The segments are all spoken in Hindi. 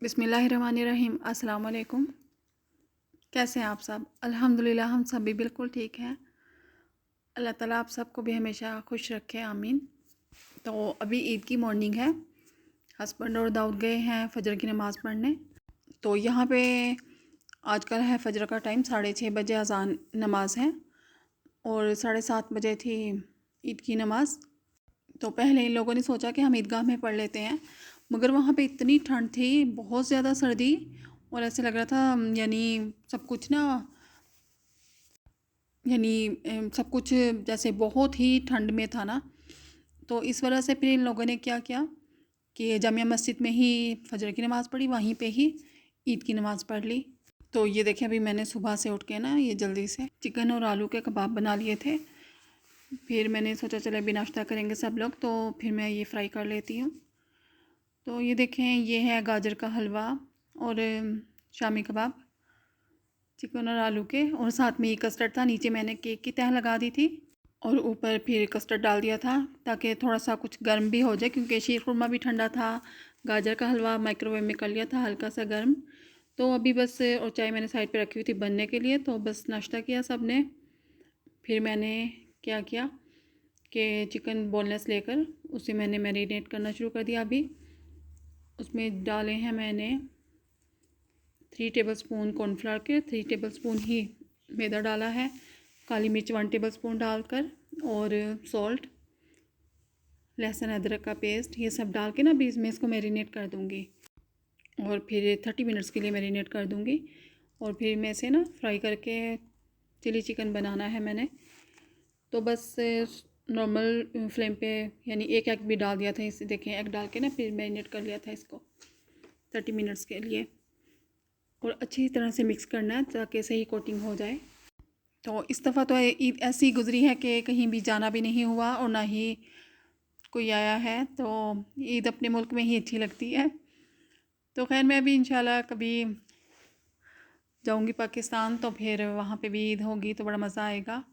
बिस्मिल्लाहिर्रहमानिर्रहीम। अस्सलाम वालेकुम। कैसे हैं आप सब? अल्हम्दुलिल्लाह हम सब भी बिल्कुल ठीक हैं। अल्लाह ताला आप सबको भी हमेशा खुश रखे, आमीन। तो अभी ईद की मॉर्निंग है। हस्बैंड और दाऊद गए हैं फ़जर की नमाज़ पढ़ने। तो यहाँ पे आजकल है फ़जर का टाइम, 6:30 बजे अज़ान नमाज है और 7:30 बजे थी ईद की नमाज़। तो पहले इन लोगों ने सोचा कि हम ईदगाह में पढ़ लेते हैं, मगर वहाँ पे इतनी ठंड थी, बहुत ज़्यादा सर्दी, और ऐसे लग रहा था यानी सब कुछ ना सब कुछ जैसे बहुत ही ठंड में था ना। तो इस वजह से फिर इन लोगों ने क्या किया कि जामिया मस्जिद में ही फ़जर की नमाज़ पढ़ी, वहीं पे ही ईद की नमाज़ पढ़ ली। तो ये देखिए, अभी मैंने सुबह से उठ के ना ये जल्दी से चिकन और आलू के कबाब बना लिए थे। फिर मैंने सोचा चले अभी नाश्ता करेंगे सब लोग, तो फिर मैं ये फ्राई कर लेती हूँ। तो ये देखें, ये है गाजर का हलवा और शामी कबाब, चिकन और आलू के, और साथ में ये कस्टर्ड था। नीचे मैंने केक की तह लगा दी थी और ऊपर फिर कस्टर्ड डाल दिया था ताकि थोड़ा सा कुछ गर्म भी हो जाए, क्योंकि शीर खुरमा भी ठंडा था। गाजर का हलवा माइक्रोवेव में कर लिया था हल्का सा गर्म। तो अभी बस, और चाय मैंने साइड पे रखी हुई थी बनने के लिए, तो बस नाश्ता किया सब ने। फिर मैंने क्या किया कि चिकन बोनलेस लेकर उसे मैंने मैरिनेट करना शुरू कर दिया। अभी उसमें डाले हैं मैंने 3 टेबलस्पून कॉर्नफ्लावर के, 3 टेबलस्पून ही मैदा डाला है, काली मिर्च 1 टेबलस्पून डालकर, और सॉल्ट, लहसुन अदरक का पेस्ट, ये सब डाल के ना बीच में इसको मैरिनेट कर दूँगी और फिर 30 मिनट्स के लिए मैरिनेट कर दूँगी। और फिर मैं इसे ना फ्राई करके चिली चिकन बनाना है मैंने। तो बस नॉर्मल फ्लेम पे, यानी एक एग भी डाल दिया था इसे, देखें एग डाल के ना फिर मैरिनेट कर लिया था इसको 30 मिनट्स के लिए, और अच्छी तरह से मिक्स करना है ताकि सही कोटिंग हो जाए। तो इस दफ़ा तो ईद ऐसी गुजरी है कि कहीं भी जाना भी नहीं हुआ और ना ही कोई आया है, तो ईद अपने मुल्क में ही अच्छी लगती है। तो खैर, मैं भी इंशाल्लाह कभी जाऊंगी पाकिस्तान, तो फिर वहाँ पे भी ईद होगी तो बड़ा मज़ा आएगा।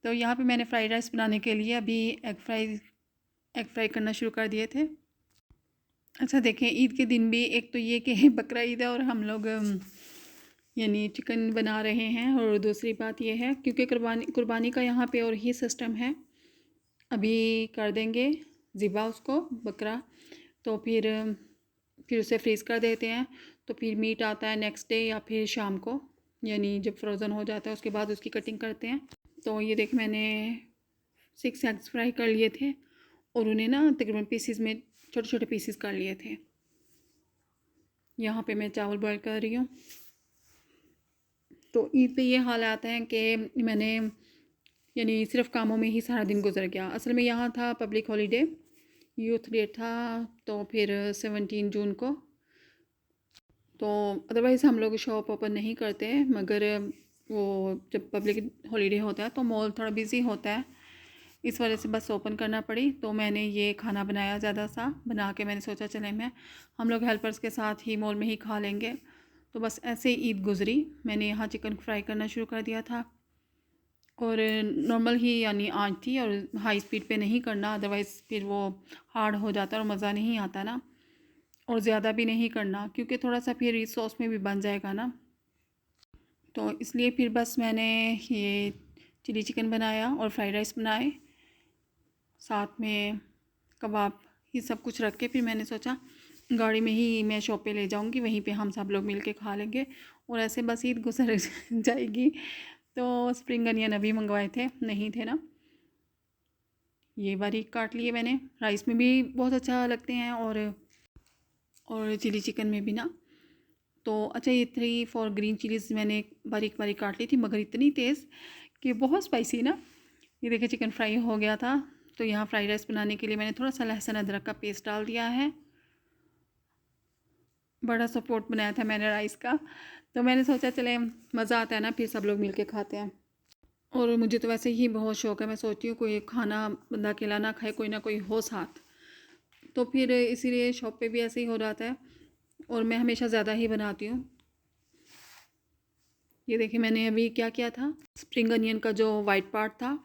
तो यहाँ पे मैंने फ़्राइड राइस बनाने के लिए अभी एग फ्राई करना शुरू कर दिए थे। अच्छा देखें, ईद के दिन भी एक तो ये कि बकरा ईद है और हम लोग यानी चिकन बना रहे हैं, और दूसरी बात ये है क्योंकि कुर्बानी का यहाँ पे और ही सिस्टम है। अभी कर देंगे ज़िबा उसको, बकरा, तो फिर उसे फ्रीज़ कर देते हैं। तो फिर मीट आता है नेक्स्ट डे या फिर शाम को, यानी जब फ्रोज़न हो जाता है उसके बाद उसकी कटिंग करते हैं। तो ये देख, मैंने 6 एग्स फ्राई कर लिए थे और उन्हें ना तकरीबन पीसीज में, छोटे छोटे पीसीज कर लिए थे। यहाँ पे मैं चावल बॉयल कर रही हूँ। तो ईद पे ये हाल आता है कि मैंने यानी सिर्फ कामों में ही सारा दिन गुजर गया। असल में यहाँ था पब्लिक हॉलीडे, यूथ डे था, तो फिर 17 जून को। तो अदरवाइज़ हम लोग शॉप ओपन नहीं करते, मगर वो जब पब्लिक हॉलीडे होता है तो मॉल थोड़ा बिज़ी होता है, इस वजह से बस ओपन करना पड़ी। तो मैंने ये खाना बनाया, ज़्यादा सा बना के मैंने सोचा चले हम लोग हेल्पर्स के साथ ही मॉल में ही खा लेंगे। तो बस ऐसे ही ईद गुज़री। मैंने यहाँ चिकन फ्राई करना शुरू कर दिया था, और नॉर्मल ही यानी आंच थी, और हाई स्पीड पे नहीं करना, अदरवाइज़ फिर वो हार्ड हो जाता है और मज़ा नहीं आता ना। और ज़्यादा भी नहीं करना क्योंकि थोड़ा सा फिर इस सॉस में भी बन जाएगा ना। तो इसलिए फिर बस मैंने ये चिली चिकन बनाया और फ्राइड राइस बनाए, साथ में कबाब, ये सब कुछ रख के फिर मैंने सोचा गाड़ी में ही मैं शॉप पे ले जाऊंगी, वहीं पे हम सब लोग मिल के खा लेंगे और ऐसे बस ईद गुजर जाएगी। तो स्प्रिंग अनियन अभी मंगवाए थे, नहीं थे ना, ये बारीक काट लिए मैंने। राइस में भी बहुत अच्छा लगते हैं और चिली चिकन में भी ना। तो अच्छा, ये 3-4 ग्रीन चिलीज़ मैंने बारीक बारीक काट ली थी, मगर इतनी तेज़ कि बहुत स्पाइसी ना। ये देखिए, चिकन फ्राई हो गया था। तो यहाँ फ्राइड राइस बनाने के लिए मैंने थोड़ा सा लहसुन अदरक का पेस्ट डाल दिया है। बड़ा सपोर्ट बनाया था मैंने राइस का, तो मैंने सोचा चले मज़ा आता है ना, फिर सब लोग मिल के खाते हैं। और मुझे तो वैसे ही बहुत शौक़ है, मैं सोचती हूँ कोई खाना बंदा अकेला ना खाए, कोई ना कोई हो साथ। तो फिर इसीलिए शॉप पे भी ऐसे ही हो जाता है, और मैं हमेशा ज़्यादा ही बनाती हूँ। ये देखिए, मैंने अभी क्या किया था, स्प्रिंग अनियन का जो वाइट पार्ट था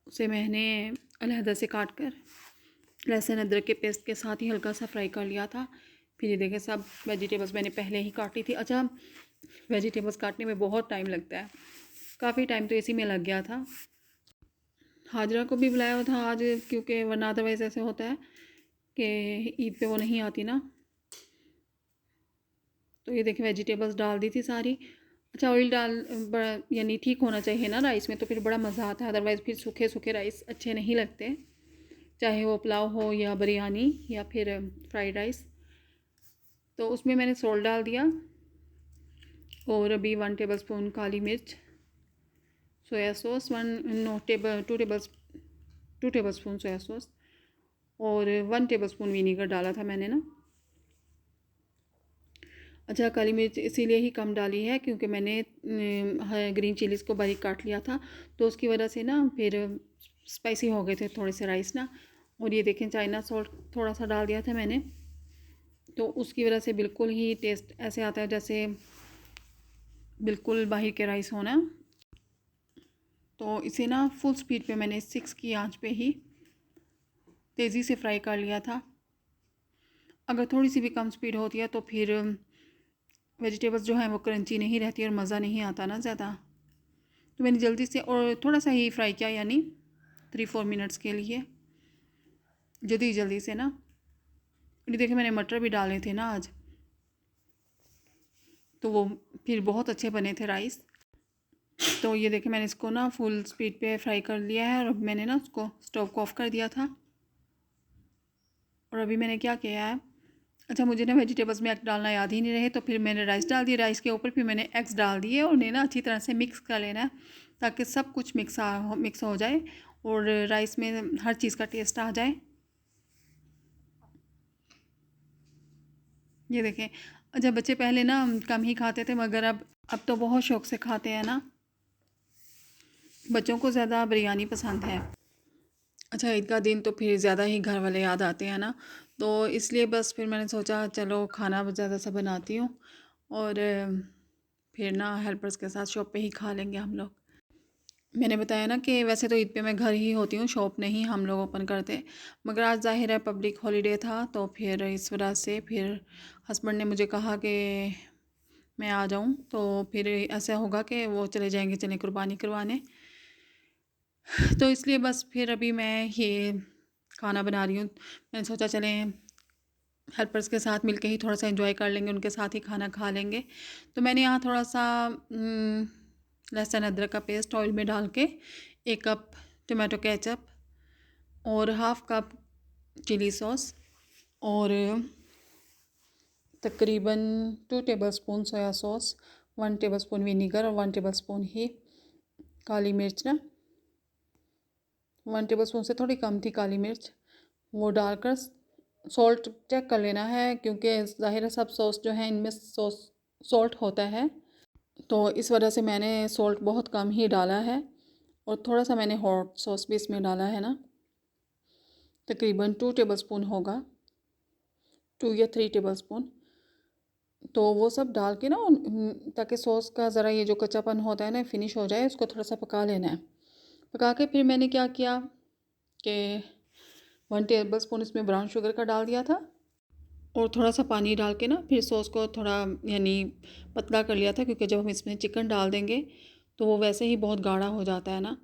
उसे मैंने अलहदा से काट कर लहसुन अदरक के पेस्ट के साथ ही हल्का सा फ्राई कर लिया था। फिर ये देखें सब वेजिटेबल्स मैंने पहले ही काटी थी। अच्छा, वेजिटेबल्स काटने में बहुत टाइम लगता है, काफ़ी टाइम तो इसी में लग गया था। हाजरा को भी बुलाया हुआ था आज, क्योंकि वरना अदरवाइज़ ऐसे होता है कि ईद पे वो नहीं आती ना। तो ये देखें वेजिटेबल्स डाल दी थी सारी। अच्छा, ऑयल डाल बड़ा यानी ठीक होना चाहिए ना राइस में, तो फिर बड़ा मज़ा आता है, अदरवाइज़ फिर सूखे सूखे राइस अच्छे नहीं लगते, चाहे वो पुलाव हो या बिरयानी या फिर फ्राइड राइस। तो उसमें मैंने सॉल्ट डाल दिया और अभी 1 टेबलस्पून काली मिर्च, soya sauce 2 tablespoon soya sauce और 1 टेबलस्पून विनीगर डाला था मैंने ना। अच्छा, काली मिर्च इसीलिए ही कम डाली है क्योंकि मैंने ग्रीन चिलीज़ को बारीक काट लिया था, तो उसकी वजह से ना फिर स्पाइसी हो गए थे थोड़े से राइस ना। और ये देखें चाइना सॉल्ट थोड़ा सा डाल दिया था मैंने, तो उसकी वजह से बिल्कुल ही टेस्ट ऐसे आता है जैसे बिल्कुल बाहर के राइस हो ना। तो इसे ना फुल स्पीड पे मैंने 6 की आंच पे ही तेज़ी से फ्राई कर लिया था। अगर थोड़ी सी भी कम स्पीड होती है तो फिर वेजिटेबल्स जो हैं वो क्रंची नहीं रहती और मज़ा नहीं आता ना ज़्यादा। तो मैंने जल्दी से और थोड़ा सा ही फ्राई किया, यानी 3-4 मिनट्स के लिए, जल्दी से ना। ये देखिए मैंने मटर भी डाले थे ना आज, तो वो फिर बहुत अच्छे बने थे राइस। तो ये देखिए मैंने इसको ना फुल स्पीड पे फ्राई कर लिया है और अब मैंने ना उसको स्टोव को ऑफ़ कर दिया था। और अभी मैंने क्या किया है, अच्छा मुझे ना वेजिटेबल्स में एग डालना याद ही नहीं रहे, तो फिर मैंने राइस डाल दिए, राइस के ऊपर फिर मैंने एग्स डाल दिए और उन्हें ना अच्छी तरह से मिक्स कर लेना है ताकि सब कुछ मिक्स हो जाए और राइस में हर चीज़ का टेस्ट आ जाए। ये देखें, जब बच्चे पहले ना कम ही खाते थे, मगर अब तो बहुत शौक़ से खाते हैं ना। बच्चों को ज़्यादा बिरयानी पसंद है। अच्छा, ईद का दिन तो फिर ज़्यादा ही घर वाले याद आते हैं ना, तो इसलिए बस फिर मैंने सोचा चलो खाना ज़्यादा सा बनाती हूँ और फिर ना हेल्पर्स के साथ शॉप पे ही खा लेंगे हम लोग। मैंने बताया ना कि वैसे तो ईद पे मैं घर ही होती हूँ, शॉप नहीं हम लोग ओपन करते, मगर आज ज़ाहिर है पब्लिक हॉलीडे था, तो फिर इस वजह से फिर हस्बैंड ने मुझे कहा कि मैं आ जाऊँ, तो फिर ऐसा होगा कि वो चले जाएंगे चलें कुर्बानी करवाने। तो इसलिए बस फिर अभी मैं ये खाना बना रही हूँ। मैंने सोचा चलें हेल्पर्स के साथ मिलके ही थोड़ा सा एंजॉय कर लेंगे, उनके साथ ही खाना खा लेंगे। तो मैंने यहाँ थोड़ा सा लहसुन अदरक का पेस्ट ऑयल में डाल के 1 कप टमाटो केचप और 1/2 कप चिली सॉस और तकरीबन 2 tablespoon soya sauce, 1 tablespoon vinegar और 1 टेबलस्पून ही काली मिर्च ना, 1 टेबलस्पून से थोड़ी कम थी काली मिर्च, वो डालकर सॉल्ट चेक कर लेना है क्योंकि ज़ाहिर है सब सॉस जो है इनमें सॉल्ट होता है, तो इस वजह से मैंने सॉल्ट बहुत कम ही डाला है। और थोड़ा सा मैंने हॉट सॉस भी इसमें डाला है ना, तकरीबन 2 टेबलस्पून होगा, 2 या 3 टेबलस्पून। तो वो सब डाल के ना ताकि सॉस का ज़रा ये जो कच्चापन होता है ना फिनिश हो जाए, उसको थोड़ा सा पका लेना है। पका के फिर मैंने क्या किया कि 1 टेबलस्पून इसमें ब्राउन शुगर का डाल दिया था और थोड़ा सा पानी डाल के ना फिर सॉस को थोड़ा यानी पतला कर लिया था, क्योंकि जब हम इसमें चिकन डाल देंगे तो वो वैसे ही बहुत गाढ़ा हो जाता है ना,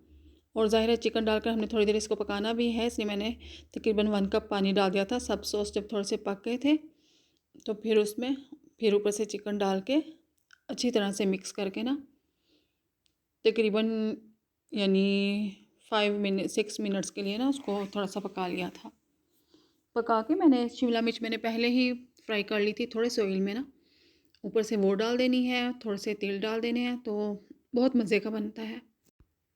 और ज़ाहिर है चिकन डालकर हमने थोड़ी देर इसको पकाना भी है, इसलिए मैंने तकरीबन 1 कप पानी डाल दिया था। सब सॉस जब थोड़े से पक गए थे तो फिर उसमें फिर ऊपर से चिकन डाल के अच्छी तरह से मिक्स करके ना तकरीबन यानी 6 मिनट्स के लिए ना उसको थोड़ा सा पका लिया था। पका के मैंने शिमला मिर्च मैंने पहले ही फ्राई कर ली थी थोड़े से ऑयल में ना, ऊपर से वो डाल देनी है, थोड़े से तेल डाल देने हैं, तो बहुत मज़े का बनता है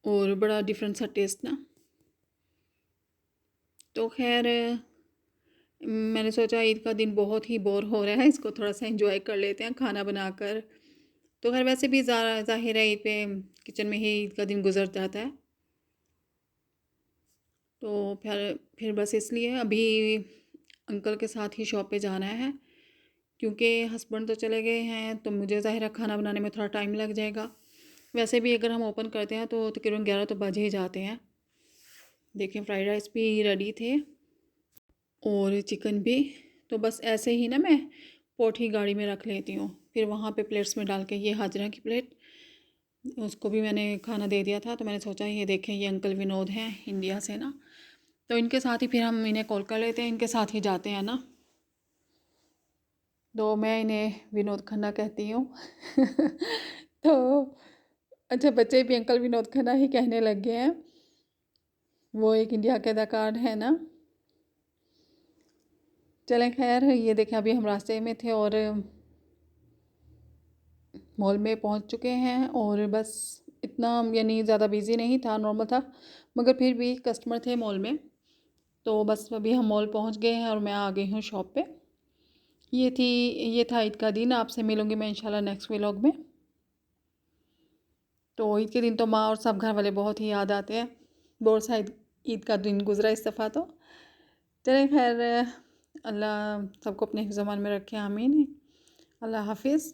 और बड़ा डिफरेंट सा टेस्ट ना। तो खैर मैंने सोचा ईद का दिन बहुत ही बोर हो रहा है, इसको थोड़ा सा एंजॉय कर लेते हैं खाना बनाकर। तो खैर वैसे भी ज़ाहिर है ईद पे किचन में ही ईद का दिन गुजर जाता है, तो फिर बस इसलिए अभी अंकल के साथ ही शॉप पे जाना है, क्योंकि हस्बैंड तो चले गए हैं, तो मुझे ज़ाहिर है खाना बनाने में थोड़ा टाइम लग जाएगा। वैसे भी अगर हम ओपन करते हैं तो तकरीबन 11 तो बज ही जाते हैं। देखें फ्राइड राइस भी रेडी थे और चिकन भी, तो बस ऐसे ही ना मैं पोठी गाड़ी में रख लेती हूँ। फिर वहाँ पे प्लेट्स में डाल के, ये हाजरा की प्लेट, उसको भी मैंने खाना दे दिया था। तो मैंने सोचा ये देखें, ये अंकल विनोद हैं इंडिया से ना, तो इनके साथ ही फिर हम इन्हें कॉल कर लेते हैं, इनके साथ ही जाते हैं ना। तो मैं इन्हें विनोद खन्ना कहती हूँ। तो अच्छा, बच्चे भी अंकल विनोद खन्ना ही कहने लग गए हैं। वो एक इंडिया के अदाकार है ना। चलें, खैर ये देखें, अभी हम रास्ते में थे और मॉल में पहुंच चुके हैं। और बस इतना, यानी ज़्यादा बिज़ी नहीं था, नॉर्मल था, मगर फिर भी कस्टमर थे मॉल में। तो बस अभी हम मॉल पहुंच गए हैं और मैं आ गई हूँ शॉप पे। ये था ईद का दिन। आपसे मिलूँगी मैं इंशाल्लाह नेक्स्ट व्लॉग में। तो ईद के दिन तो माँ और सब घर वाले बहुत ही याद आते हैं। बहुत सा ईद का दिन गुजरा इस दफ़ा तो। चलें, खैर अल्लाह सबको अपने ज़मान में रखे, आमीन। अल्लाह हाफिज़।